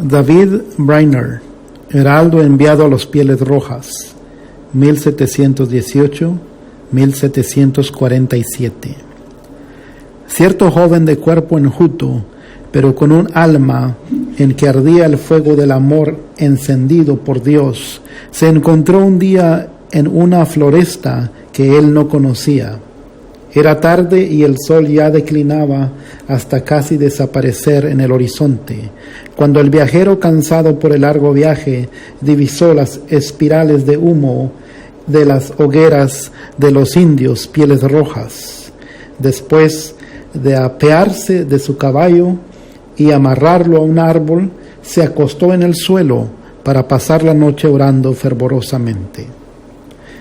David Brainerd, heraldo enviado a los Pieles Rojas, 1718-1747. Cierto joven de cuerpo enjuto, pero con un alma en que ardía el fuego del amor encendido por Dios, se encontró un día en una floresta que él no conocía. Era tarde y el sol ya declinaba hasta casi desaparecer en el horizonte, cuando el viajero, cansado por el largo viaje, divisó las espirales de humo de las hogueras de los indios Pieles Rojas. Después de apearse de su caballo y amarrarlo a un árbol, se acostó en el suelo para pasar la noche orando fervorosamente.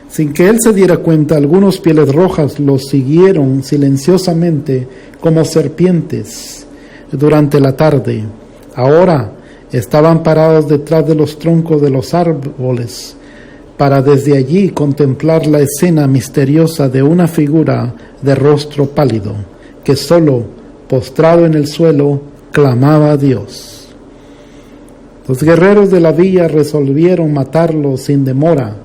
Sin que él se diera cuenta, algunos Pieles Rojas lo siguieron silenciosamente como serpientes durante la tarde. Ahora estaban parados detrás de los troncos de los árboles para desde allí contemplar la escena misteriosa de una figura de rostro pálido que solo, postrado en el suelo, clamaba a Dios. Los guerreros de la villa resolvieron matarlo sin demora,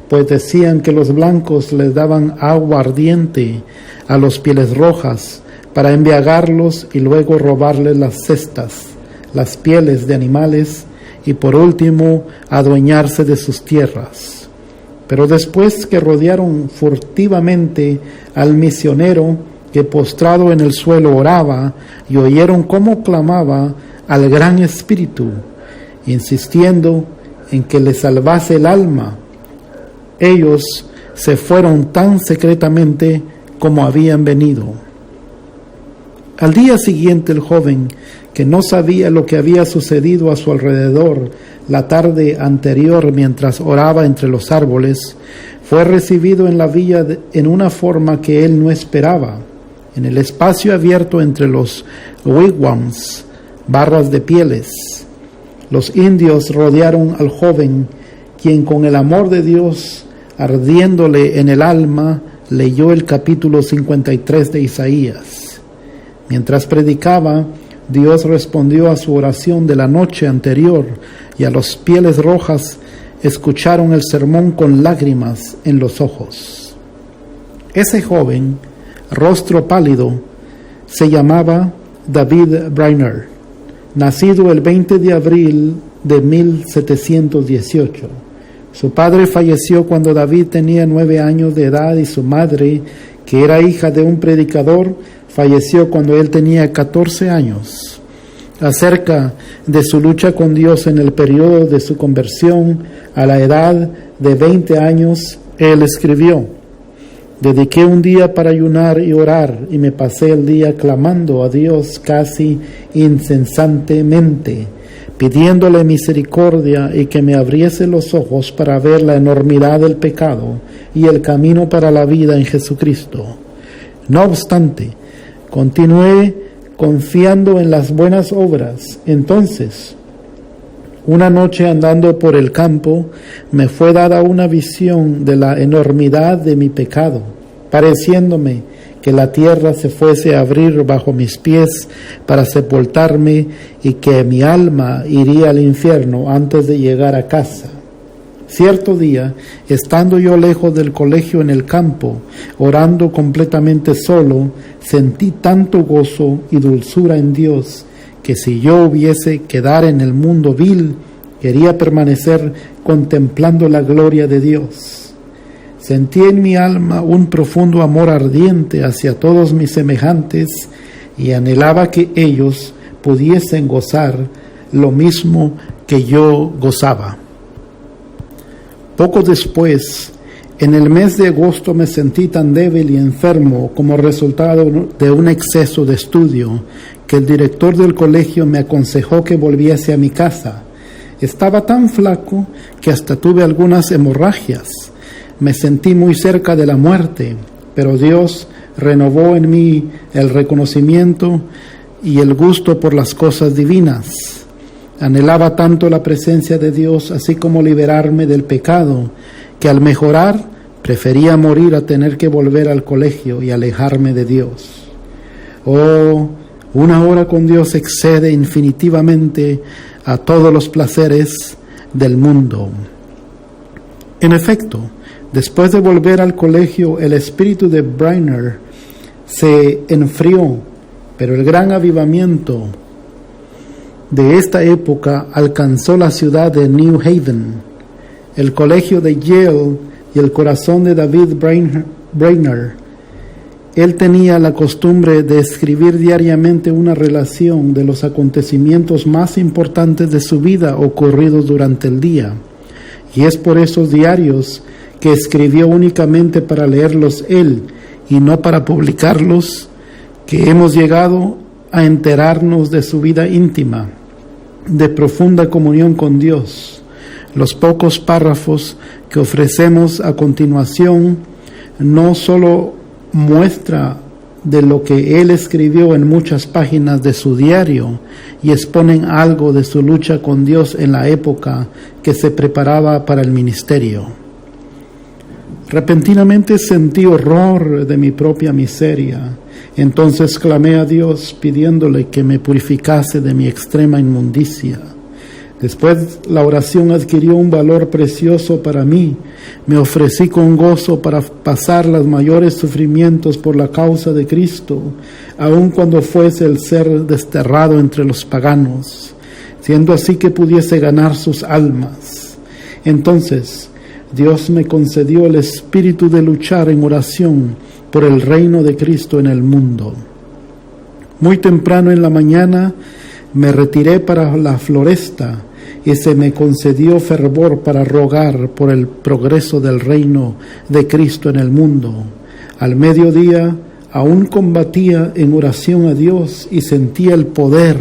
pues decían que los blancos les daban agua ardiente a los Pieles Rojas para embriagarlos y luego robarles las cestas, las pieles de animales y por último adueñarse de sus tierras. Pero después que rodearon furtivamente al misionero que postrado en el suelo oraba y oyeron cómo clamaba al Gran Espíritu, insistiendo en que le salvase el alma, ellos se fueron tan secretamente como habían venido. Al día siguiente el joven, que no sabía lo que había sucedido a su alrededor la tarde anterior mientras oraba entre los árboles, fue recibido en la villa en una forma que él no esperaba. En el espacio abierto entre los wigwams, barras de pieles, los indios rodearon al joven, quien con el amor de Dios ardiéndole en el alma, leyó el capítulo 53 de Isaías. Mientras predicaba, Dios respondió a su oración de la noche anterior y a los Pieles Rojas escucharon el sermón con lágrimas en los ojos. Ese joven, rostro pálido, se llamaba David Brainerd, nacido el 20 de abril de 1718. Su padre falleció cuando David tenía 9 años de edad y su madre, que era hija de un predicador, falleció cuando él tenía 14 años. Acerca de su lucha con Dios en el periodo de su conversión, a la edad de 20 años, él escribió: «Dediqué un día para ayunar y orar, y me pasé el día clamando a Dios casi incesantemente, pidiéndole misericordia y que me abriese los ojos para ver la enormidad del pecado y el camino para la vida en Jesucristo. No obstante, continué confiando en las buenas obras. Entonces, una noche andando por el campo, me fue dada una visión de la enormidad de mi pecado, pareciéndome que la tierra se fuese a abrir bajo mis pies para sepultarme y que mi alma iría al infierno antes de llegar a casa. Cierto día, estando yo lejos del colegio en el campo, orando completamente solo, sentí tanto gozo y dulzura en Dios que si yo hubiese quedar en el mundo vil, quería permanecer contemplando la gloria de Dios. Sentí en mi alma un profundo amor ardiente hacia todos mis semejantes y anhelaba que ellos pudiesen gozar lo mismo que yo gozaba. Poco después, en el mes de agosto, me sentí tan débil y enfermo como resultado de un exceso de estudio que el director del colegio me aconsejó que volviese a mi casa. Estaba tan flaco que hasta tuve algunas hemorragias. Me sentí muy cerca de la muerte, pero Dios renovó en mí el reconocimiento y el gusto por las cosas divinas. Anhelaba tanto la presencia de Dios, así como liberarme del pecado, que al mejorar prefería morir a tener que volver al colegio y alejarme de Dios. Oh, una hora con Dios excede infinitivamente a todos los placeres del mundo. En efecto, después de volver al colegio, el espíritu de Brainerd se enfrió, pero el gran avivamiento de esta época alcanzó la ciudad de New Haven, el colegio de Yale y el corazón de David Brainerd. Él tenía la costumbre de escribir diariamente una relación de los acontecimientos más importantes de su vida ocurridos durante el día. Y es por esos diarios que escribió únicamente para leerlos él y no para publicarlos, que hemos llegado a enterarnos de su vida íntima, de profunda comunión con Dios. Los pocos párrafos que ofrecemos a continuación no solo muestra de lo que él escribió en muchas páginas de su diario y exponen algo de su lucha con Dios en la época que se preparaba para el ministerio. Repentinamente sentí horror de mi propia miseria. Entonces clamé a Dios pidiéndole que me purificase de mi extrema inmundicia. Después la oración adquirió un valor precioso para mí. Me ofrecí con gozo para pasar los mayores sufrimientos por la causa de Cristo, aun cuando fuese el ser desterrado entre los paganos, siendo así que pudiese ganar sus almas. Entonces Dios me concedió el espíritu de luchar en oración por el reino de Cristo en el mundo. Muy temprano en la mañana me retiré para la floresta y se me concedió fervor para rogar por el progreso del reino de Cristo en el mundo. Al mediodía aún combatía en oración a Dios y sentía el poder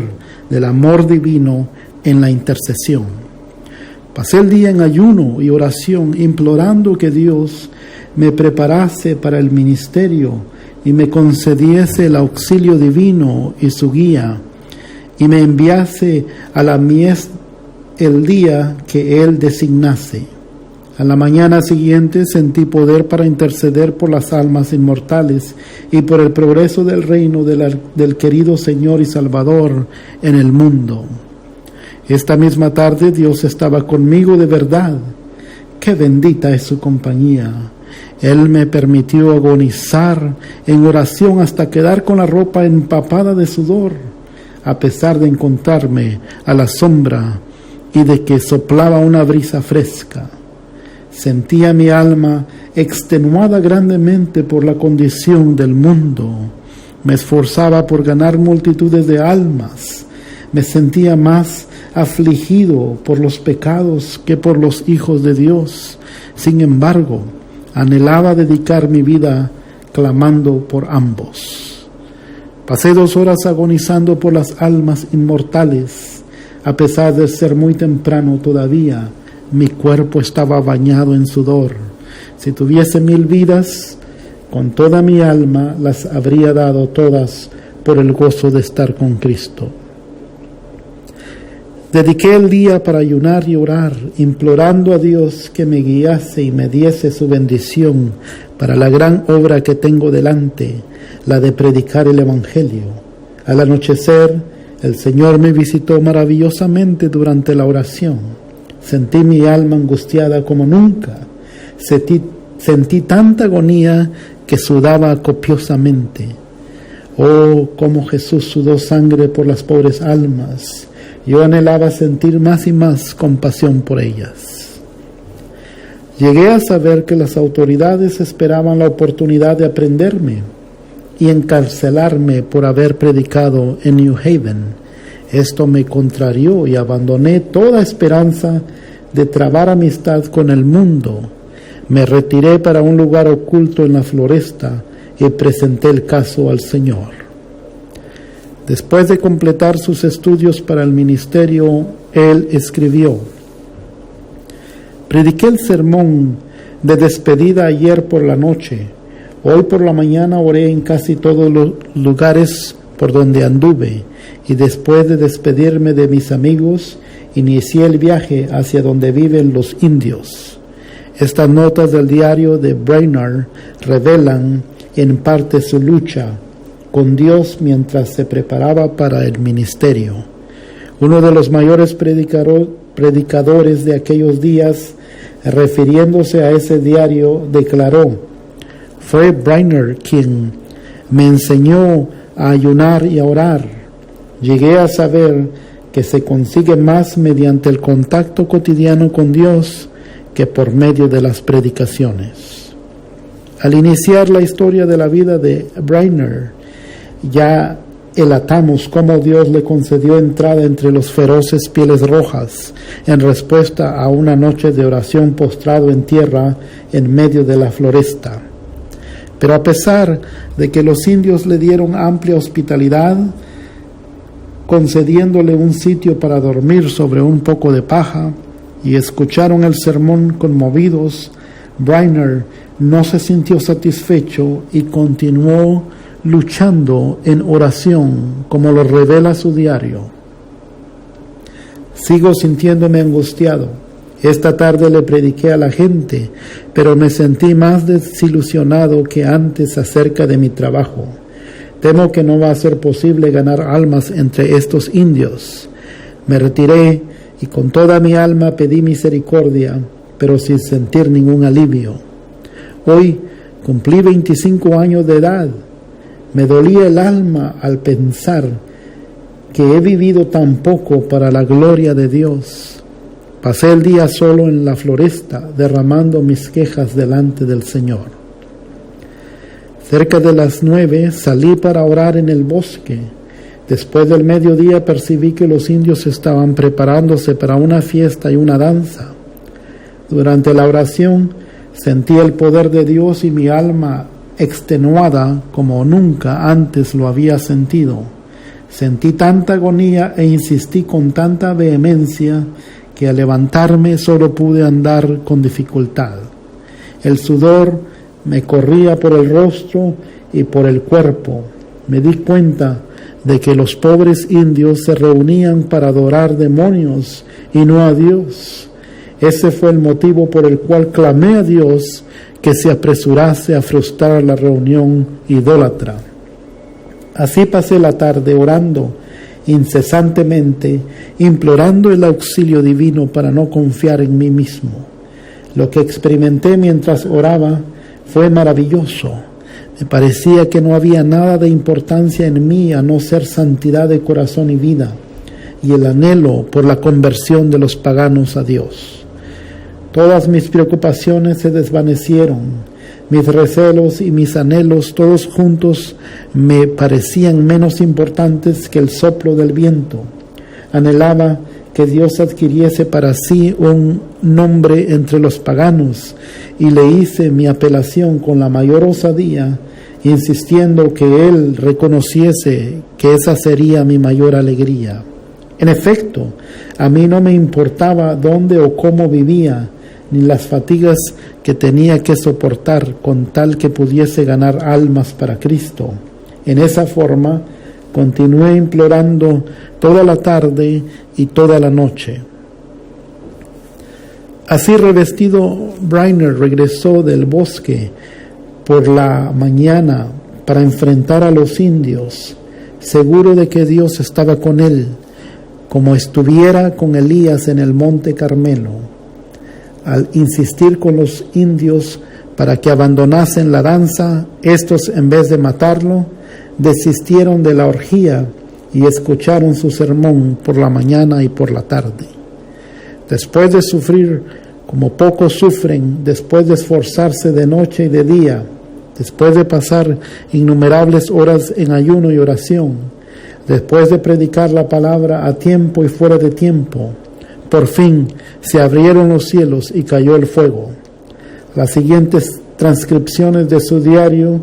del amor divino en la intercesión. Pasé el día en ayuno y oración, implorando que Dios me preparase para el ministerio y me concediese el auxilio divino y su guía, y me enviase a la mies el día que Él designase. A la mañana siguiente sentí poder para interceder por las almas inmortales y por el progreso del reino del querido Señor y Salvador en el mundo. Esta misma tarde Dios estaba conmigo de verdad. ¡Qué bendita es su compañía! Él me permitió agonizar en oración hasta quedar con la ropa empapada de sudor, a pesar de encontrarme a la sombra y de que soplaba una brisa fresca. Sentía mi alma extenuada grandemente por la condición del mundo. Me esforzaba por ganar multitudes de almas. Me sentía más afligido por los pecados que por los hijos de Dios. Sin embargo, anhelaba dedicar mi vida clamando por ambos. Pasé 2 horas agonizando por las almas inmortales. A pesar de ser muy temprano todavía, mi cuerpo estaba bañado en sudor. Si tuviese 1000 vidas, con toda mi alma las habría dado todas por el gozo de estar con Cristo. Dediqué el día para ayunar y orar, implorando a Dios que me guiase y me diese su bendición para la gran obra que tengo delante, la de predicar el Evangelio. Al anochecer, el Señor me visitó maravillosamente durante la oración. Sentí mi alma angustiada como nunca. Sentí tanta agonía que sudaba copiosamente. Oh, cómo Jesús sudó sangre por las pobres almas. Yo anhelaba sentir más y más compasión por ellas. Llegué a saber que las autoridades esperaban la oportunidad de aprenderme y encarcelarme por haber predicado en New Haven. Esto me contrarió y abandoné toda esperanza de trabar amistad con el mundo. Me retiré para un lugar oculto en la floresta y presenté el caso al Señor. Después de completar sus estudios para el ministerio, él escribió: prediqué el sermón de despedida ayer por la noche. Hoy por la mañana oré en casi todos los lugares por donde anduve, y después de despedirme de mis amigos, inicié el viaje hacia donde viven los indios. Estas notas del diario de Brainerd revelan en parte su lucha con Dios mientras se preparaba para el ministerio. Uno de los mayores predicadores de aquellos días, refiriéndose a ese diario, declaró: fue Brainerd quien me enseñó a ayunar y a orar. Llegué a saber que se consigue más mediante el contacto cotidiano con Dios que por medio de las predicaciones. Al iniciar la historia de la vida de Brainerd, ya relatamos cómo Dios le concedió entrada entre los feroces pieles rojas en respuesta a una noche de oración postrado en tierra en medio de la floresta. Pero a pesar de que los indios le dieron amplia hospitalidad, concediéndole un sitio para dormir sobre un poco de paja, y escucharon el sermón conmovidos, Brainerd no se sintió satisfecho y continuó luchando en oración, como lo revela su diario. Sigo sintiéndome angustiado. Esta tarde le prediqué a la gente, pero me sentí más desilusionado que antes acerca de mi trabajo. Temo que no va a ser posible ganar almas entre estos indios. Me retiré y con toda mi alma pedí misericordia, pero sin sentir ningún alivio. Hoy cumplí 25 años de edad. Me dolía el alma al pensar que he vivido tan poco para la gloria de Dios. Pasé el día solo en la floresta, derramando mis quejas delante del Señor. Cerca de las 9 salí para orar en el bosque. Después del mediodía percibí que los indios estaban preparándose para una fiesta y una danza. Durante la oración sentí el poder de Dios y mi alma extenuada como nunca antes lo había sentido. Sentí tanta agonía e insistí con tanta vehemencia que al levantarme solo pude andar con dificultad. El sudor me corría por el rostro y por el cuerpo. Me di cuenta de que los pobres indios se reunían para adorar demonios y no a Dios. Ese fue el motivo por el cual clamé a Dios que se apresurase a frustrar la reunión idólatra. Así pasé la tarde orando incesantemente, implorando el auxilio divino para no confiar en mí mismo. Lo que experimenté mientras oraba fue maravilloso. Me parecía que no había nada de importancia en mí a no ser santidad de corazón y vida, y el anhelo por la conversión de los paganos a Dios. Todas mis preocupaciones se desvanecieron. Mis recelos y mis anhelos, todos juntos, me parecían menos importantes que el soplo del viento. Anhelaba que Dios adquiriese para sí un nombre entre los paganos, y le hice mi apelación con la mayor osadía, insistiendo que Él reconociese que esa sería mi mayor alegría. En efecto, a mí no me importaba dónde o cómo vivía, ni las fatigas que tenía que soportar con tal que pudiese ganar almas para Cristo. En esa forma, continué implorando toda la tarde y toda la noche. Así revestido, Brainerd regresó del bosque por la mañana para enfrentar a los indios, seguro de que Dios estaba con él, como estuviera con Elías en el monte Carmelo. Al insistir con los indios para que abandonasen la danza, estos, en vez de matarlo, desistieron de la orgía y escucharon su sermón por la mañana y por la tarde. Después de sufrir como pocos sufren, después de esforzarse de noche y de día, después de pasar innumerables horas en ayuno y oración, después de predicar la palabra a tiempo y fuera de tiempo, por fin se abrieron los cielos y cayó el fuego. Las siguientes transcripciones de su diario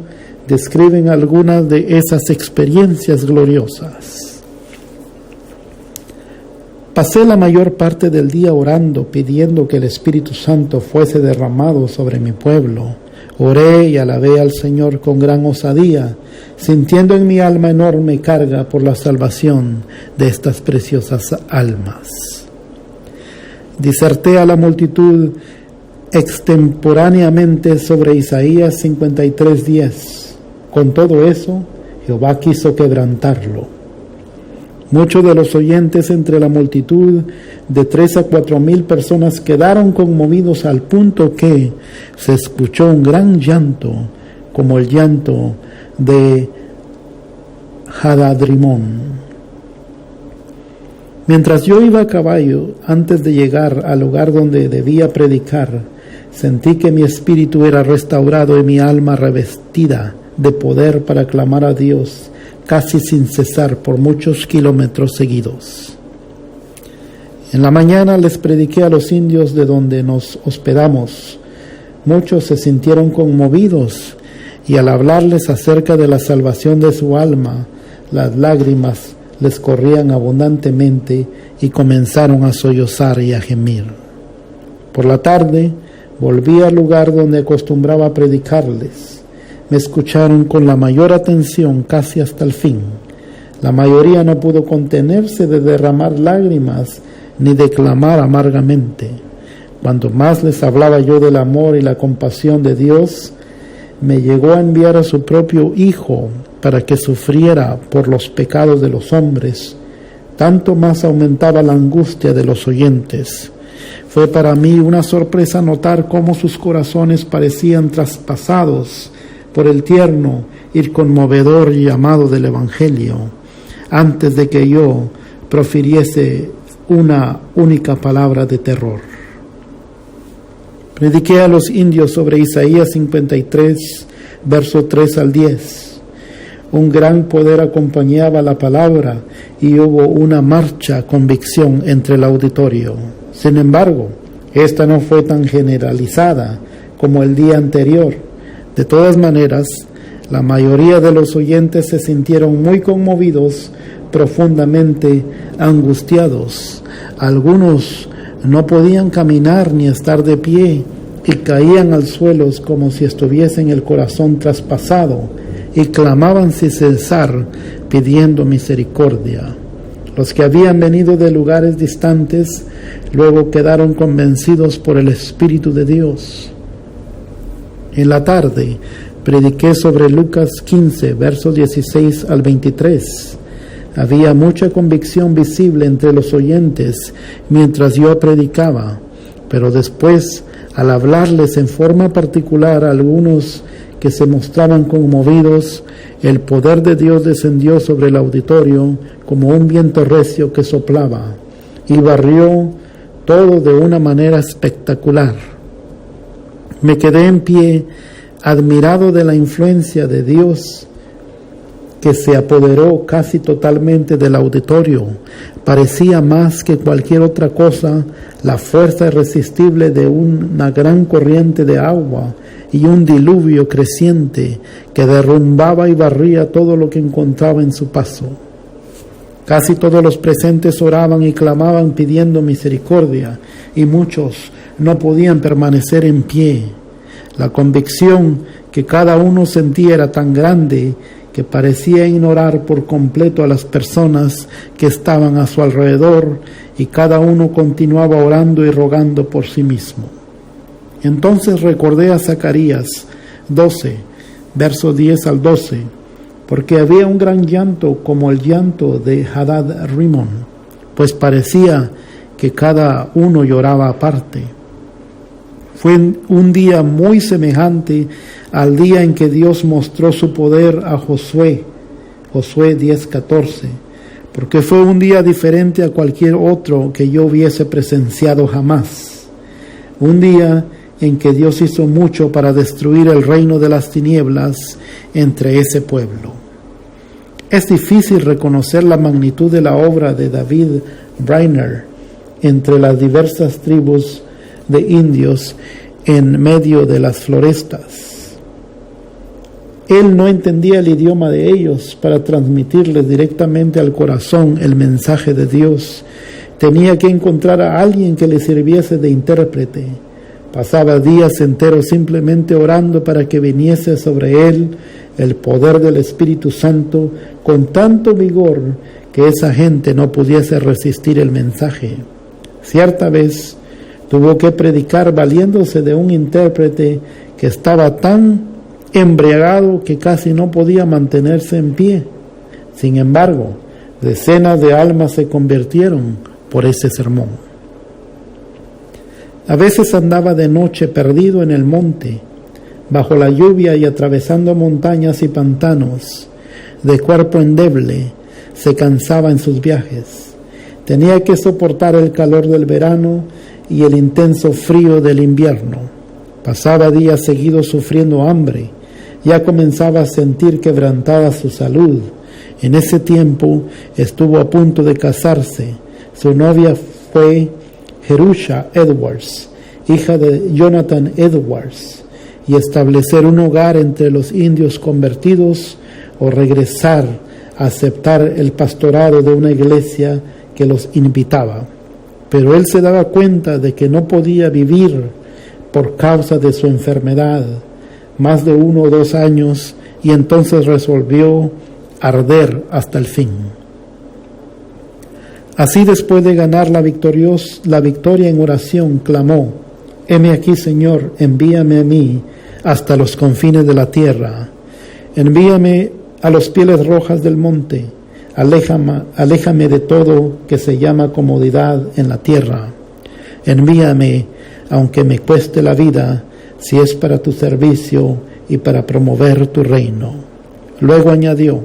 describen algunas de esas experiencias gloriosas. Pasé la mayor parte del día orando, pidiendo que el Espíritu Santo fuese derramado sobre mi pueblo. Oré y alabé al Señor con gran osadía, sintiendo en mi alma enorme carga por la salvación de estas preciosas almas. Diserté a la multitud extemporáneamente sobre Isaías 53:10. Con todo eso, Jehová quiso quebrantarlo. Muchos de los oyentes entre la multitud de 3 a 4 mil personas quedaron conmovidos al punto que se escuchó un gran llanto, como el llanto de Hadad-rimón. Mientras yo iba a caballo, antes de llegar al lugar donde debía predicar, sentí que mi espíritu era restaurado y mi alma revestida de poder para clamar a Dios casi sin cesar por muchos kilómetros seguidos. En la mañana les prediqué a los indios de donde nos hospedamos. Muchos se sintieron conmovidos y al hablarles acerca de la salvación de su alma, las lágrimas les corrían abundantemente y comenzaron a sollozar y a gemir. Por la tarde volví al lugar donde acostumbraba predicarles. Me escucharon con la mayor atención casi hasta el fin. La mayoría no pudo contenerse de derramar lágrimas ni de clamar amargamente. Cuanto más les hablaba yo del amor y la compasión de Dios, me llegó a enviar a su propio Hijo para que sufriera por los pecados de los hombres, tanto más aumentaba la angustia de los oyentes. Fue para mí una sorpresa notar cómo sus corazones parecían traspasados por el tierno y conmovedor llamado del Evangelio, antes de que yo profiriese una única palabra de terror. Prediqué a los indios sobre Isaías 53, verso 3 al 10. Un gran poder acompañaba la palabra y hubo una marcha convicción entre el auditorio. Sin embargo, esta no fue tan generalizada como el día anterior. De todas maneras, la mayoría de los oyentes se sintieron muy conmovidos, profundamente angustiados. Algunos no podían caminar ni estar de pie y caían al suelo como si estuviesen el corazón traspasado y clamaban sin cesar pidiendo misericordia. Los que habían venido de lugares distantes luego quedaron convencidos por el Espíritu de Dios. En la tarde prediqué sobre Lucas 15, versos 16 al 23. Había mucha convicción visible entre los oyentes mientras yo predicaba, pero después, al hablarles en forma particular a algunos que se mostraban conmovidos, el poder de Dios descendió sobre el auditorio como un viento recio que soplaba y barrió todo de una manera espectacular. Me quedé en pie, admirado de la influencia de Dios que se apoderó casi totalmente del auditorio. Parecía más que cualquier otra cosa la fuerza irresistible de una gran corriente de agua y un diluvio creciente que derrumbaba y barría todo lo que encontraba en su paso. Casi todos los presentes oraban y clamaban pidiendo misericordia, y muchos no podían permanecer en pie. La convicción que cada uno sentía era tan grande que parecía ignorar por completo a las personas que estaban a su alrededor, y cada uno continuaba orando y rogando por sí mismo. Entonces recordé a Zacarías 12, versos 10 al 12, porque había un gran llanto como el llanto de Hadad-rimón, pues parecía que cada uno lloraba aparte. Fue un día muy semejante al día en que Dios mostró su poder a Josué 10:14, porque fue un día diferente a cualquier otro que yo hubiese presenciado jamás. Un día en que Dios hizo mucho para destruir el reino de las tinieblas entre ese pueblo. Es difícil reconocer la magnitud de la obra de David Brainerd entre las diversas tribus de indios en medio de las florestas. Él no entendía el idioma de ellos para transmitirles directamente al corazón el mensaje de Dios. Tenía que encontrar a alguien que le sirviese de intérprete. Pasaba días enteros simplemente orando para que viniese sobre él el poder del Espíritu Santo con tanto vigor que esa gente no pudiese resistir el mensaje. Cierta vez tuvo que predicar valiéndose de un intérprete que estaba tan embriagado que casi no podía mantenerse en pie. Sin embargo, Decenas de almas se convirtieron por ese sermón. A veces andaba de noche perdido en el monte, bajo la lluvia y atravesando montañas y pantanos. De cuerpo endeble, se cansaba en sus viajes. Tenía que soportar el calor del verano y el intenso frío del invierno. Pasaba días seguidos sufriendo hambre. Ya comenzaba a sentir quebrantada su salud. En ese tiempo estuvo a punto de casarse. Su novia fue Jerusha Edwards, hija de Jonathan Edwards, y establecer un hogar entre los indios convertidos o regresar a aceptar el pastorado de una iglesia que los invitaba. Pero él se daba cuenta de que no podía vivir por causa de su enfermedad más de 1 o 2 años, y entonces resolvió arder hasta el fin. Así, después de ganar la victoria en oración, clamó: «Heme aquí, Señor, envíame a mí hasta los confines de la tierra. Envíame a los pieles rojas del monte. Aléjame de todo que se llama comodidad en la tierra. Envíame, aunque me cueste la vida, si es para tu servicio y para promover tu reino». Luego añadió: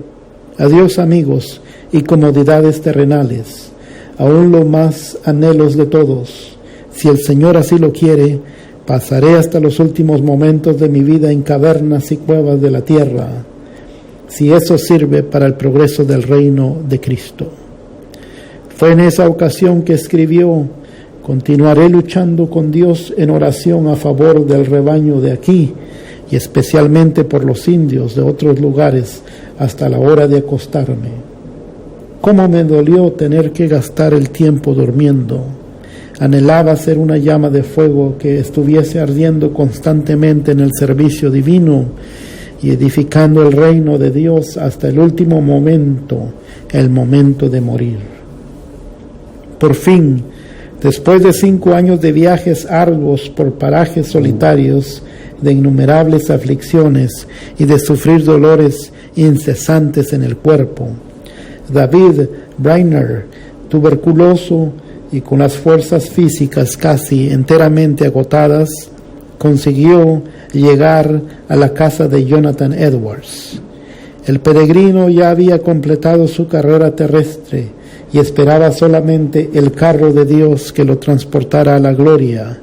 «Adiós, amigos y comodidades terrenales, aún los más anhelos de todos. Si el Señor así lo quiere, pasaré hasta los últimos momentos de mi vida en cavernas y cuevas de la tierra, si eso sirve para el progreso del reino de Cristo». Fue en esa ocasión que escribió: «Continuaré luchando con Dios en oración a favor del rebaño de aquí y especialmente por los indios de otros lugares hasta la hora de acostarme. Cómo me dolió tener que gastar el tiempo durmiendo. Anhelaba ser una llama de fuego que estuviese ardiendo constantemente en el servicio divino y edificando el reino de Dios hasta el último momento, el momento de morir». Por fin, después de 5 años de viajes arduos por parajes solitarios, de innumerables aflicciones y de sufrir dolores incesantes en el cuerpo, David Brainerd, tuberculoso y con las fuerzas físicas casi enteramente agotadas, consiguió llegar a la casa de Jonathan Edwards. El peregrino ya había completado su carrera terrestre y esperaba solamente el carro de Dios que lo transportara a la gloria.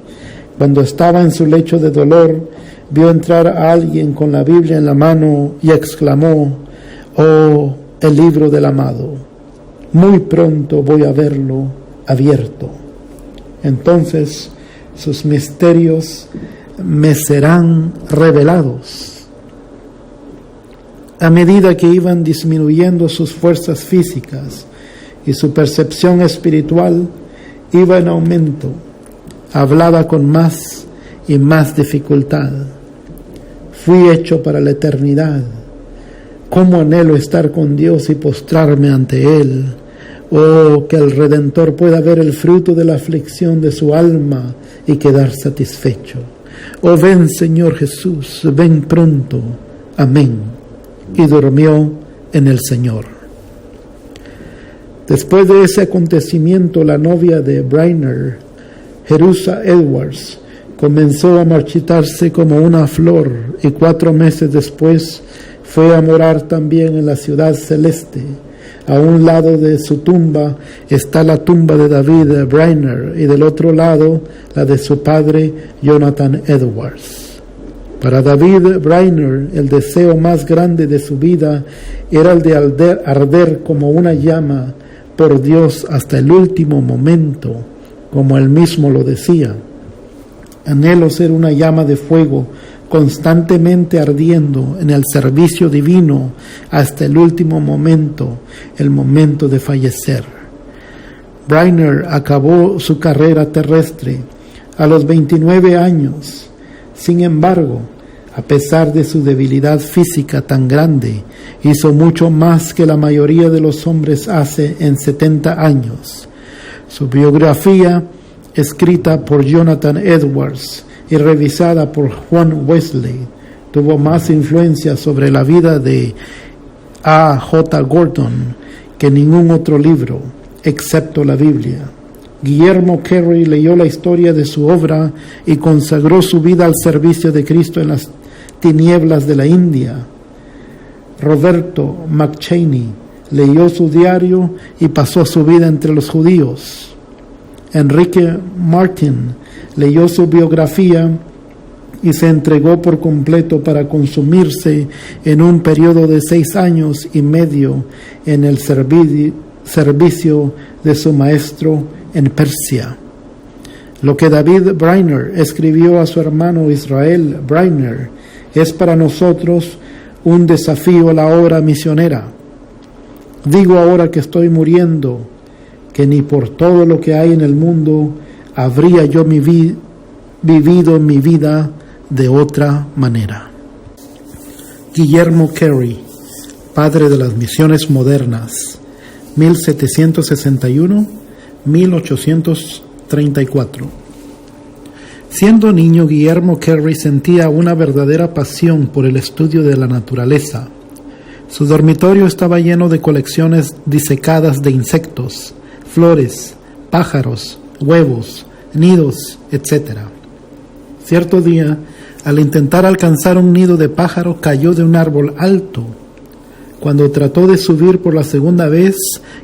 Cuando estaba en su lecho de dolor, vio entrar a alguien con la Biblia en la mano y exclamó: «Oh, el libro del amado, muy pronto voy a verlo abierto. Entonces sus misterios me serán revelados». A medida que iban disminuyendo sus fuerzas físicas y su percepción espiritual iba en aumento, hablaba con más y más dificultad. «Fui hecho para la eternidad. Cómo anhelo estar con Dios y postrarme ante Él. Oh, que el Redentor pueda ver el fruto de la aflicción de su alma y quedar satisfecho. Oh, ven, Señor Jesús, ven pronto. Amén». Y durmió en el Señor. Después de ese acontecimiento, la novia de Brainerd, Jerusha Edwards, comenzó a marchitarse como una flor, y 4 meses después fue a morar también en la ciudad celeste. A un lado de su tumba está la tumba de David Brainerd y del otro lado la de su padre Jonathan Edwards. Para David Brainerd, el deseo más grande de su vida era el de arder como una llama por Dios hasta el último momento, como él mismo lo decía. «Anhelo ser una llama de fuego constantemente ardiendo en el servicio divino hasta el último momento, el momento de fallecer». Brainerd acabó su carrera terrestre a los 29 años. Sin embargo, a pesar de su debilidad física tan grande, hizo mucho más que la mayoría de los hombres hace en 70 años. Su biografía, escrita por Jonathan Edwards y revisada por Juan Wesley, tuvo más influencia sobre la vida de A. J. Gordon que ningún otro libro, excepto la Biblia. Guillermo Carey leyó la historia de su obra y consagró su vida al servicio de Cristo en las tinieblas de la India. Roberto McCheyne leyó su diario y pasó su vida entre los judíos. Enrique Martin leyó su biografía y se entregó por completo para consumirse en un periodo de 6 años y medio en el servicio de su maestro en Persia. Lo que David Brainerd escribió a su hermano Israel Brainerd es para nosotros un desafío a la obra misionera. Digo ahora que estoy muriendo, que ni por todo lo que hay en el mundo habría yo vivido mi vida de otra manera. Guillermo Carey, padre de las misiones modernas, 1761-1834. Siendo niño, Guillermo Carey sentía una verdadera pasión por el estudio de la naturaleza. Su dormitorio estaba lleno de colecciones disecadas de insectos, flores, pájaros, huevos, nidos, etc. Cierto día, al intentar alcanzar un nido de pájaro, cayó de un árbol alto. Cuando trató de subir por la segunda vez,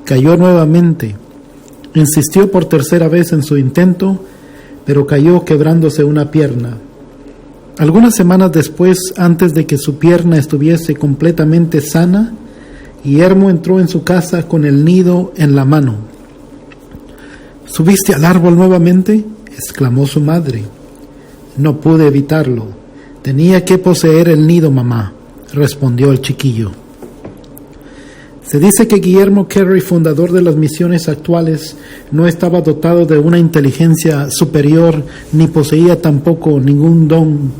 cayó nuevamente. Insistió por tercera vez en su intento, pero cayó quebrándose una pierna. Algunas semanas después, antes de que su pierna estuviese completamente sana, Guillermo entró en su casa con el nido en la mano. ¿Subiste al árbol nuevamente?, exclamó su madre. No pude evitarlo. Tenía que poseer el nido, mamá, respondió el chiquillo. Se dice que Guillermo Carey, fundador de las misiones actuales, no estaba dotado de una inteligencia superior ni poseía tampoco ningún don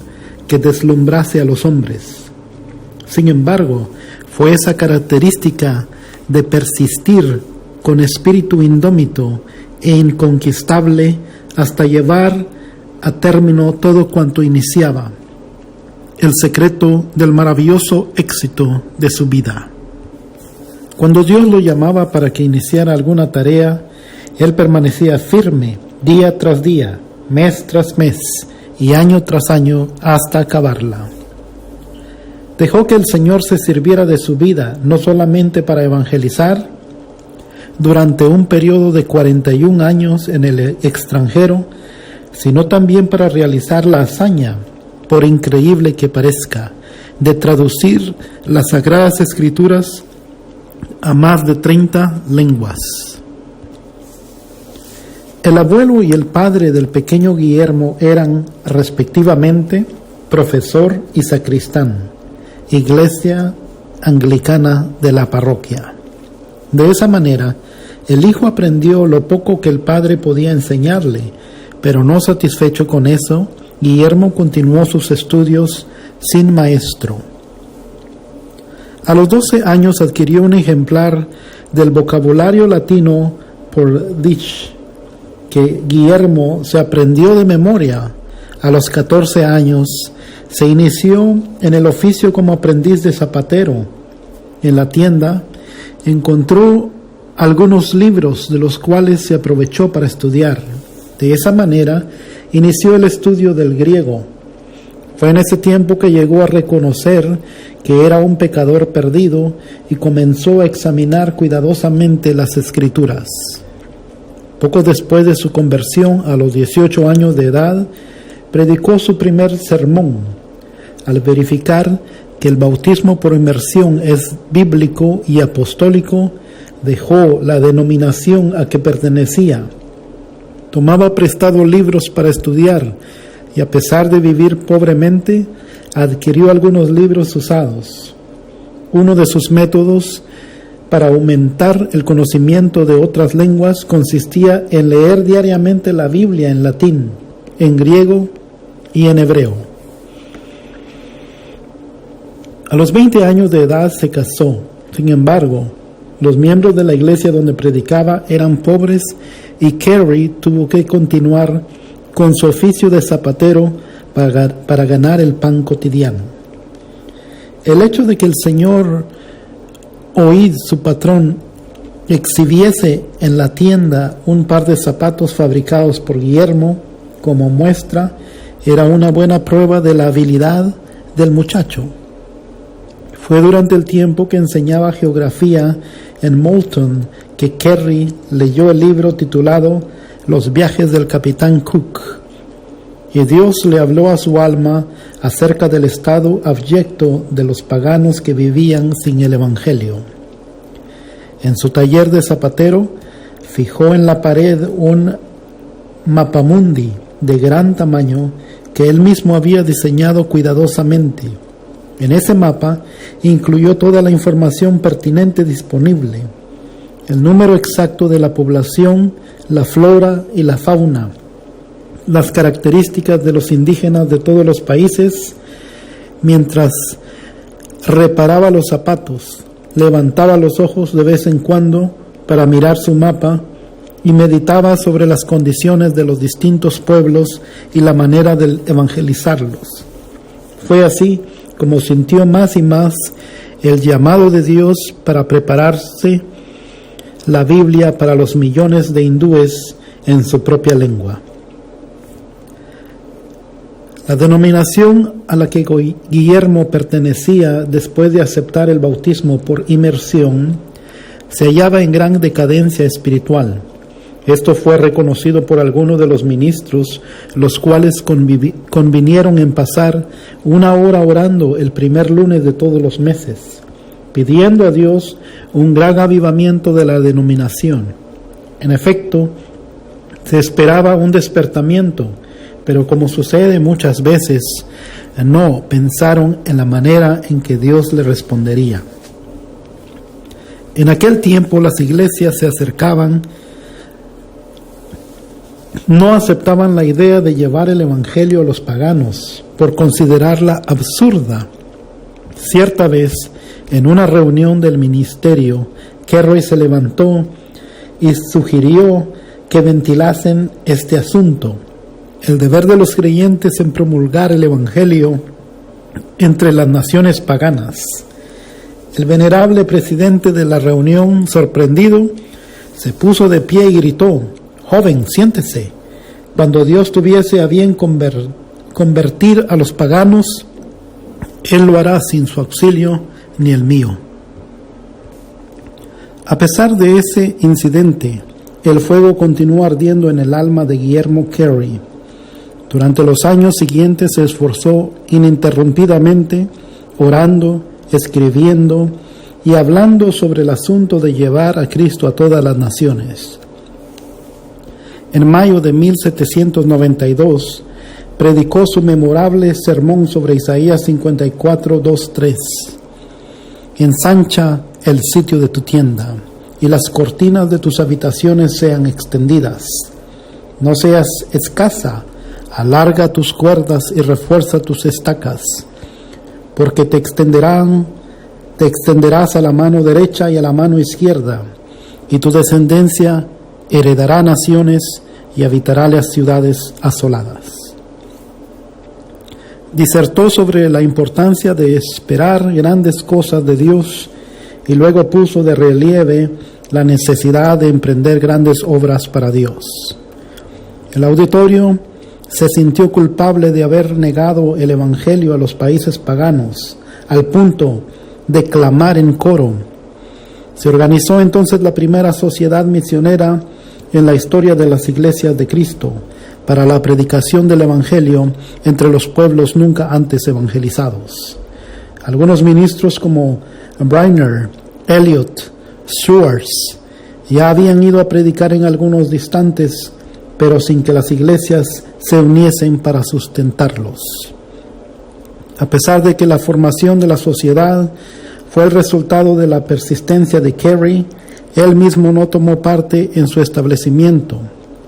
que deslumbrase a los hombres. Sin embargo, fue esa característica de persistir con espíritu indómito e inconquistable hasta llevar a término todo cuanto iniciaba, el secreto del maravilloso éxito de su vida. Cuando Dios lo llamaba para que iniciara alguna tarea, él permanecía firme día tras día, mes tras mes y año tras año hasta acabarla. Dejó que el Señor se sirviera de su vida no solamente para evangelizar durante un periodo de 41 años en el extranjero, sino también para realizar la hazaña, por increíble que parezca, de traducir las Sagradas Escrituras a más de 30 lenguas. El abuelo y el padre del pequeño Guillermo eran, respectivamente, profesor y sacristán, iglesia anglicana de la parroquia. De esa manera, el hijo aprendió lo poco que el padre podía enseñarle, pero no satisfecho con eso, Guillermo continuó sus estudios sin maestro. A los 12 años adquirió un ejemplar del vocabulario latino por Dich, que Guillermo se aprendió de memoria. A los 14 años se inició en el oficio como aprendiz de zapatero. En la tienda encontró algunos libros de los cuales se aprovechó para estudiar. De esa manera inició el estudio del griego. Fue en ese tiempo que llegó a reconocer que era un pecador perdido y comenzó a examinar cuidadosamente las Escrituras. Poco después de su conversión, a los 18 años de edad, predicó su primer sermón. Al verificar que el bautismo por inmersión es bíblico y apostólico, dejó la denominación a que pertenecía. Tomaba prestado libros para estudiar y, a pesar de vivir pobremente, adquirió algunos libros usados. Uno de sus métodos para aumentar el conocimiento de otras lenguas consistía en leer diariamente la Biblia en latín, en griego y en hebreo. A los 20 años de edad se casó. Sin embargo, los miembros de la iglesia donde predicaba eran pobres y Carey tuvo que continuar con su oficio de zapatero para ganar el pan cotidiano. El hecho de que el señor Oid, su patrón, exhibiese en la tienda un par de zapatos fabricados por Guillermo como muestra, era una buena prueba de la habilidad del muchacho. Fue durante el tiempo que enseñaba geografía en Moulton que Carey leyó el libro titulado Los viajes del capitán Cook, y Dios le habló a su alma acerca del estado abyecto de los paganos que vivían sin el Evangelio. En su taller de zapatero, fijó en la pared un mapamundi de gran tamaño que él mismo había diseñado cuidadosamente. En ese mapa incluyó toda la información pertinente disponible, el número exacto de la población, la flora y la fauna, las características de los indígenas de todos los países. Mientras reparaba los zapatos, levantaba los ojos de vez en cuando para mirar su mapa y meditaba sobre las condiciones de los distintos pueblos y la manera de evangelizarlos. Fue así como sintió más y más el llamado de Dios para prepararse la Biblia para los millones de hindúes en su propia lengua. La denominación a la que Guillermo pertenecía después de aceptar el bautismo por inmersión se hallaba en gran decadencia espiritual. Esto fue reconocido por algunos de los ministros, los cuales convinieron en pasar 1 hora orando el primer lunes de todos los meses, pidiendo a Dios un gran avivamiento de la denominación. En efecto, se esperaba un despertamiento, pero como sucede muchas veces, no pensaron en la manera en que Dios le respondería. En aquel tiempo las iglesias se acercaban, no aceptaban la idea de llevar el evangelio a los paganos por considerarla absurda. Cierta vez, en una reunión del ministerio, Carey se levantó y sugirió que ventilasen este asunto: el deber de los creyentes en promulgar el evangelio entre las naciones paganas. El venerable presidente de la reunión, sorprendido, se puso de pie y gritó: «Joven, siéntese. Cuando Dios tuviese a bien convertir a los paganos, Él lo hará sin su auxilio ni el mío». A pesar de ese incidente, el fuego continuó ardiendo en el alma de Guillermo Carey. Durante los años siguientes se esforzó ininterrumpidamente, orando, escribiendo y hablando sobre el asunto de llevar a Cristo a todas las naciones. En mayo de 1792, predicó su memorable sermón sobre Isaías 54, 2, 3. «Ensancha el sitio de tu tienda, y las cortinas de tus habitaciones sean extendidas. No seas escasa, alarga tus cuerdas y refuerza tus estacas, porque te extenderás a la mano derecha y a la mano izquierda, y tu descendencia heredará naciones y habitará las ciudades asoladas». Disertó sobre la importancia de esperar grandes cosas de Dios y luego puso de relieve la necesidad de emprender grandes obras para Dios. El auditorio se sintió culpable de haber negado el evangelio a los países paganos, al punto de clamar en coro. Se organizó entonces la primera sociedad misionera en la historia de las iglesias de Cristo para la predicación del evangelio entre los pueblos nunca antes evangelizados. Algunos ministros como Briner, Eliot, Schwartz ya habían ido a predicar en algunos distantes, pero sin que las iglesias se uniesen para sustentarlos. A pesar de que la formación de la sociedad fue el resultado de la persistencia de Carey, él mismo no tomó parte en su establecimiento.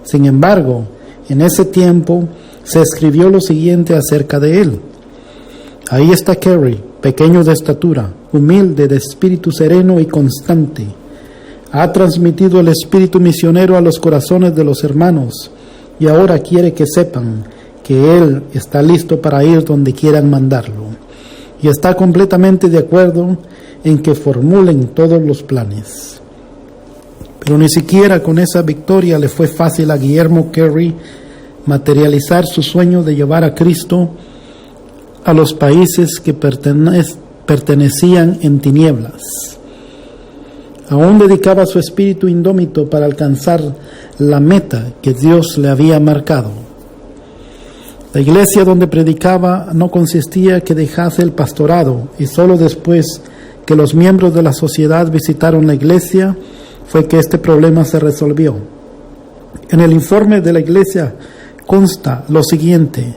Sin embargo, en ese tiempo se escribió lo siguiente acerca de él: «Ahí está Carey, pequeño de estatura, humilde, de espíritu sereno y constante. Ha transmitido el espíritu misionero a los corazones de los hermanos y ahora quiere que sepan que él está listo para ir donde quieran mandarlo, y está completamente de acuerdo en que formulen todos los planes». Pero ni siquiera con esa victoria le fue fácil a Guillermo Carey materializar su sueño de llevar a Cristo a los países que pertenecían en tinieblas. Aún dedicaba su espíritu indómito para alcanzar la meta que Dios le había marcado. La iglesia donde predicaba no consistía que dejase el pastorado, y solo después que los miembros de la sociedad visitaron la iglesia fue que este problema se resolvió. En el informe de la iglesia consta lo siguiente: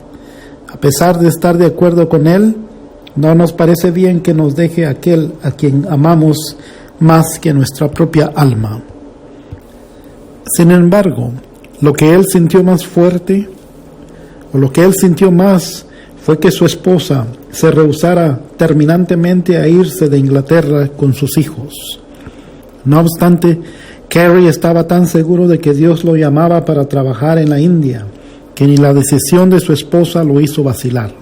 a pesar de estar de acuerdo con él, no nos parece bien que nos deje aquel a quien amamos más que nuestra propia alma. Sin embargo, lo que él sintió más fue que su esposa se rehusara terminantemente a irse de Inglaterra con sus hijos. No obstante, Carey estaba tan seguro de que Dios lo llamaba para trabajar en la India, que ni la decisión de su esposa lo hizo vacilar.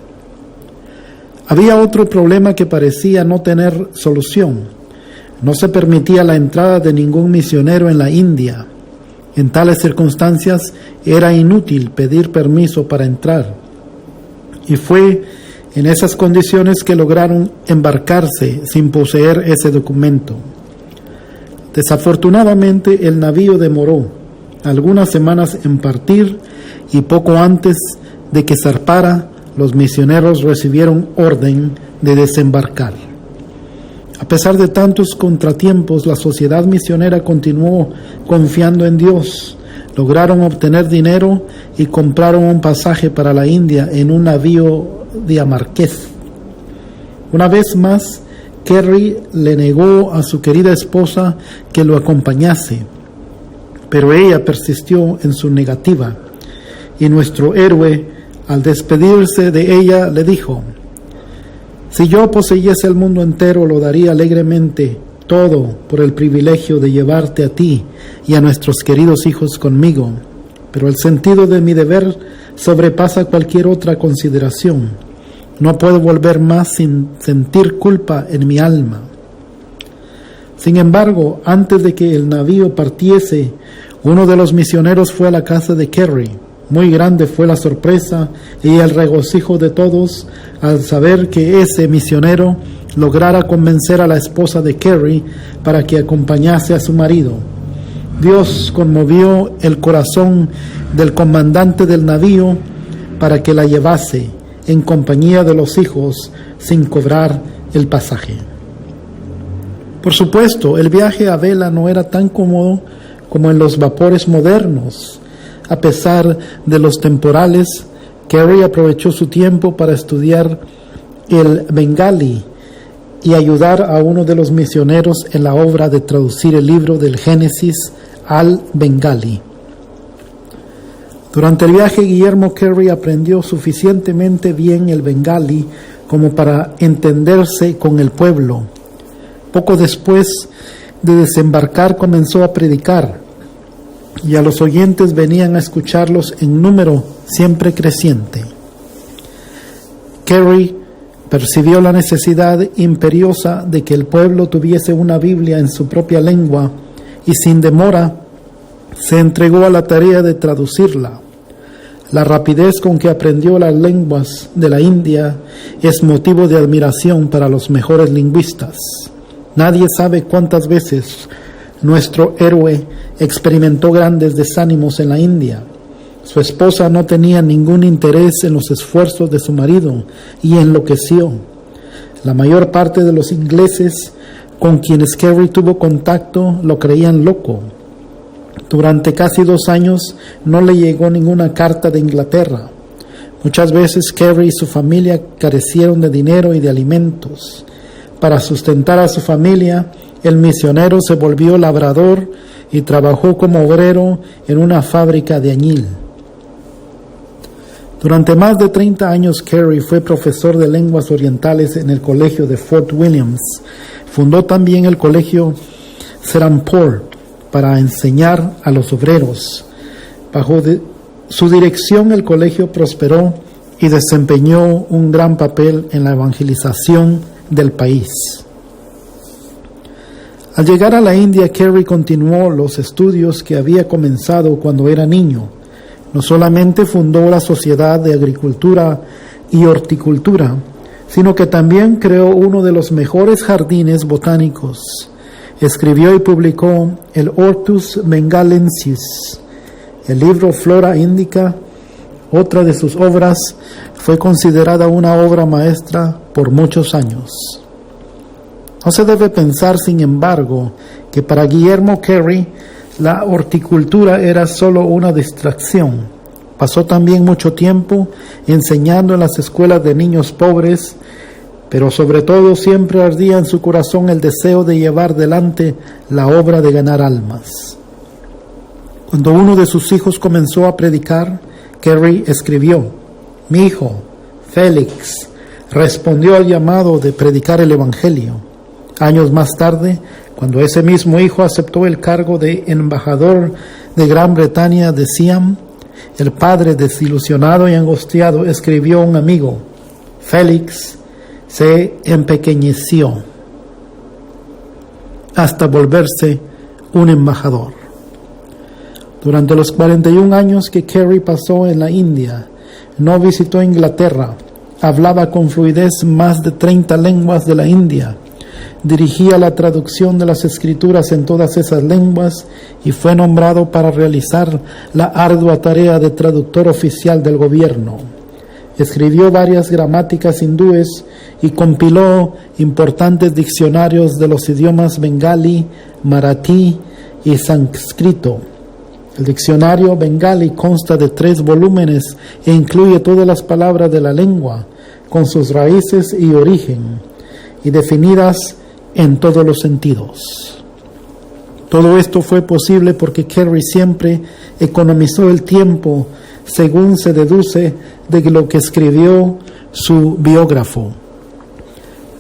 Había otro problema que parecía no tener solución. No se permitía la entrada de ningún misionero en la India. En tales circunstancias era inútil pedir permiso para entrar. Y fue en esas condiciones que lograron embarcarse sin poseer ese documento. Desafortunadamente, el navío demoró algunas semanas en partir, y poco antes de que zarpara, los misioneros recibieron orden de desembarcar. A pesar de tantos contratiempos, la sociedad misionera continuó confiando en Dios. Lograron obtener dinero y compraron un pasaje para la India en un navío dinamarqués. Una vez más, Carey le negó a su querida esposa que lo acompañase, pero ella persistió en su negativa, y nuestro héroe, al despedirse de ella, le dijo: si yo poseyese el mundo entero, lo daría alegremente todo por el privilegio de llevarte a ti y a nuestros queridos hijos conmigo, pero el sentido de mi deber sobrepasa cualquier otra consideración. No puedo volver más sin sentir culpa en mi alma. Sin embargo, antes de que el navío partiese, uno de los misioneros fue a la casa de Carey. Muy grande fue la sorpresa y el regocijo de todos al saber que ese misionero lograra convencer a la esposa de Carey para que acompañase a su marido. Dios conmovió el corazón del comandante del navío para que la llevase en compañía de los hijos sin cobrar el pasaje. Por supuesto, el viaje a vela no era tan cómodo como en los vapores modernos. A pesar de los temporales, Carey aprovechó su tiempo para estudiar el bengalí y ayudar a uno de los misioneros en la obra de traducir el libro del Génesis al bengalí. Durante el viaje, Guillermo Carey aprendió suficientemente bien el bengalí como para entenderse con el pueblo. Poco después de desembarcar, comenzó a predicar, y a los oyentes venían a escucharlos en número siempre creciente. Carey percibió la necesidad imperiosa de que el pueblo tuviese una Biblia en su propia lengua, y sin demora se entregó a la tarea de traducirla. La rapidez con que aprendió las lenguas de la India es motivo de admiración para los mejores lingüistas. Nadie sabe cuántas veces nuestro héroe experimentó grandes desánimos en la India. Su esposa no tenía ningún interés en los esfuerzos de su marido y enloqueció. La mayor parte de los ingleses con quienes Carey tuvo contacto lo creían loco. Durante casi 2 años no le llegó ninguna carta de Inglaterra. Muchas veces Carey y su familia carecieron de dinero y de alimentos. Para sustentar a su familia, el misionero se volvió labrador y trabajó como obrero en una fábrica de añil. Durante más de 30 años, Carey fue profesor de lenguas orientales en el colegio de Fort Williams. Fundó también el colegio Serampore para enseñar a los obreros. Bajo su dirección, el colegio prosperó y desempeñó un gran papel en la evangelización del país. Al llegar a la India, Carey continuó los estudios que había comenzado cuando era niño. No solamente fundó la Sociedad de Agricultura y Horticultura, sino que también creó uno de los mejores jardines botánicos. Escribió y publicó el Hortus Bengalensis, el libro Flora Indica. Otra de sus obras fue considerada una obra maestra por muchos años. No se debe pensar, sin embargo, que para Guillermo Carey la horticultura era solo una distracción. Pasó también mucho tiempo enseñando en las escuelas de niños pobres, pero sobre todo siempre ardía en su corazón el deseo de llevar adelante la obra de ganar almas. Cuando uno de sus hijos comenzó a predicar, Carey escribió: "Mi hijo, Félix, respondió al llamado de predicar el Evangelio". Años más tarde, cuando ese mismo hijo aceptó el cargo de embajador de Gran Bretaña de Siam, el padre, desilusionado y angustiado, escribió a un amigo: "Félix se empequeñeció hasta volverse un embajador". Durante los 41 años que Carey pasó en la India, no visitó Inglaterra, hablaba con fluidez más de 30 lenguas de la India, dirigía la traducción de las escrituras en todas esas lenguas y fue nombrado para realizar la ardua tarea de traductor oficial del gobierno. Escribió varias gramáticas hindúes y compiló importantes diccionarios de los idiomas bengalí, marathi y sánscrito. El diccionario bengalí consta de 3 volúmenes e incluye todas las palabras de la lengua, con sus raíces y origen, y definidas en todos los sentidos. Todo esto fue posible porque Carey siempre economizó el tiempo, según se deduce de lo que escribió su biógrafo.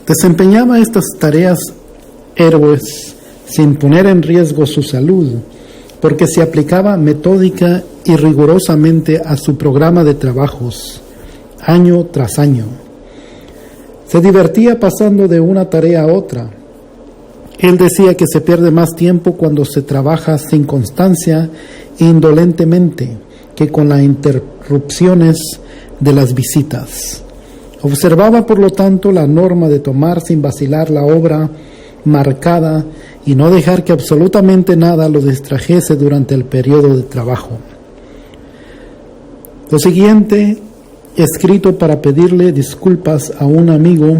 Desempeñaba estas tareas héroes sin poner en riesgo su salud, porque se aplicaba metódica y rigurosamente a su programa de trabajos, año tras año. Se divertía pasando de una tarea a otra. Él decía que se pierde más tiempo cuando se trabaja sin constancia e indolentemente que con las interrupciones de las visitas. Observaba, por lo tanto, la norma de tomar sin vacilar la obra marcada y no dejar que absolutamente nada lo distrajese durante el periodo de trabajo. Lo siguiente, escrito para pedirle disculpas a un amigo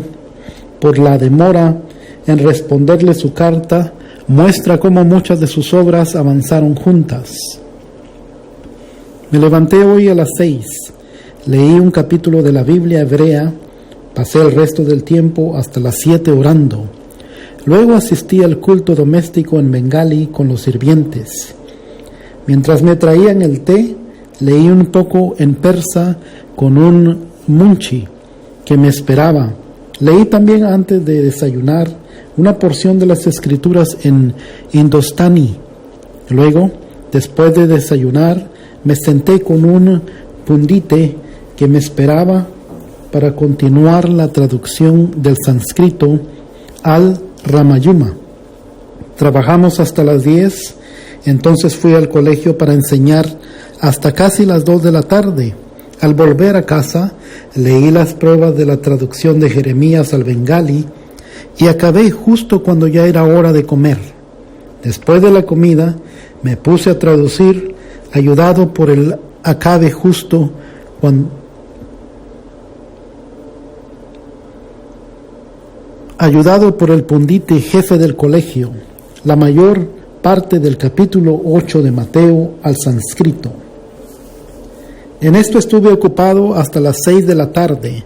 por la demora en responderle su carta, muestra cómo muchas de sus obras avanzaron juntas. Me levanté hoy a las 6, leí un capítulo de la Biblia hebrea, pasé el resto del tiempo hasta las 7 orando. Luego asistí al culto doméstico en bengalí con los sirvientes. Mientras me traían el té, leí un poco en persa con un munchi que me esperaba. Leí también antes de desayunar una porción de las escrituras en hindostani. Luego, después de desayunar, me senté con un pundite que me esperaba para continuar la traducción del sánscrito al Ramayana. Trabajamos hasta las 10, entonces fui al colegio para enseñar hasta casi las 2 de la tarde. Al volver a casa, leí las pruebas de la traducción de Jeremías al bengalí y acabé justo cuando ya era hora de comer. Después de la comida, me puse a traducir, ayudado por el acabe justo cuando ayudado por el pundite jefe del colegio, la mayor parte del capítulo 8 de Mateo al sánscrito. En esto estuve ocupado hasta las 6 de la tarde.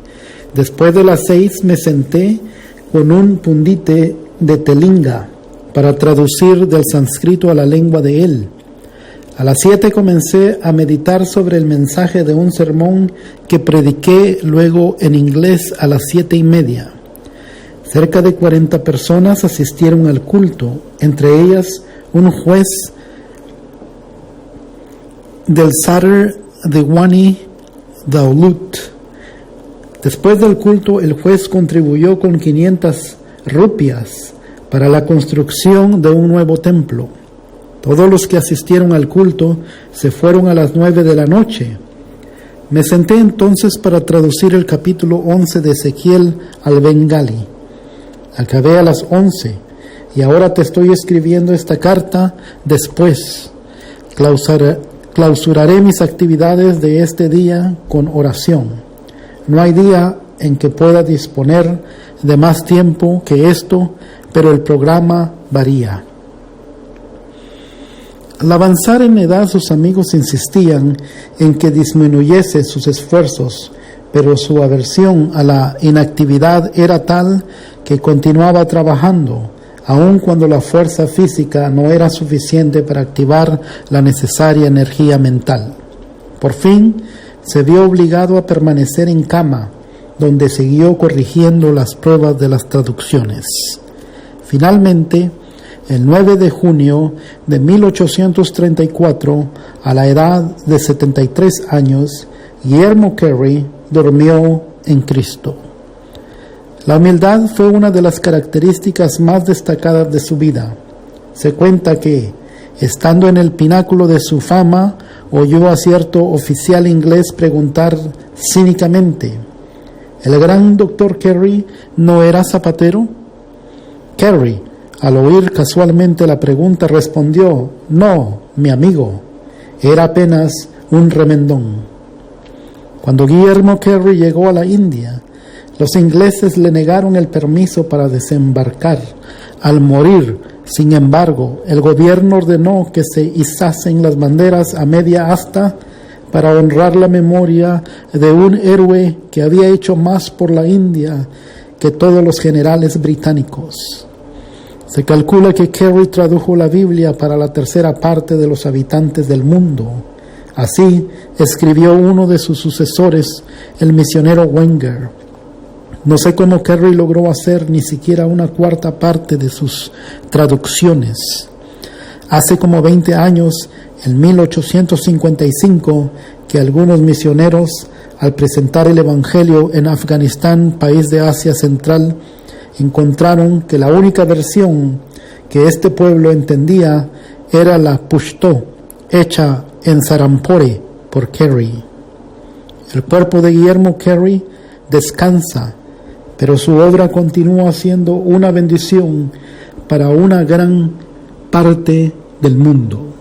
Después de las 6 me senté con un pundite de Telinga para traducir del sánscrito a la lengua de él. A las 7 comencé a meditar sobre el mensaje de un sermón que prediqué luego en inglés a las 7:30. Cerca de 40 personas asistieron al culto, entre ellas un juez del Sadr Diwani Daulut. Después del culto, el juez contribuyó con 500 rupias para la construcción de un nuevo templo. Todos los que asistieron al culto se fueron a las 9 de la noche. Me senté entonces para traducir el capítulo 11 de Ezequiel al bengalí. Acabé a las 11 y ahora te estoy escribiendo esta carta después. Clausuraré mis actividades de este día con oración. No hay día en que pueda disponer de más tiempo que esto, pero el programa varía. Al avanzar en edad, sus amigos insistían en que disminuyese sus esfuerzos, pero su aversión a la inactividad era tal que continuaba trabajando, aun cuando la fuerza física no era suficiente para activar la necesaria energía mental. Por fin, se vio obligado a permanecer en cama, donde siguió corrigiendo las pruebas de las traducciones. Finalmente, el 9 de junio de 1834, a la edad de 73 años, Guillermo Carey durmió en Cristo. La humildad fue una de las características más destacadas de su vida. Se cuenta que, estando en el pináculo de su fama, oyó a cierto oficial inglés preguntar cínicamente: ¿el gran Dr. Carey no era zapatero? Carey, al oír casualmente la pregunta, respondió: no, mi amigo, era apenas un remendón. Cuando Guillermo Carey llegó a la India, los ingleses le negaron el permiso para desembarcar. Al morir, sin embargo, el gobierno ordenó que se izasen las banderas a media asta para honrar la memoria de un héroe que había hecho más por la India que todos los generales británicos. Se calcula que Carey tradujo la Biblia para la tercera parte de los habitantes del mundo. Así escribió uno de sus sucesores, el misionero Wenger. No sé cómo Carey logró hacer ni siquiera una cuarta parte de sus traducciones. Hace como 20 años, en 1855, que algunos misioneros, al presentar el Evangelio en Afganistán, país de Asia Central, encontraron que la única versión que este pueblo entendía era la Pushto, hecha en Serampore por Carey. El cuerpo de Guillermo Carey descansa, pero su obra continúa siendo una bendición para una gran parte del mundo.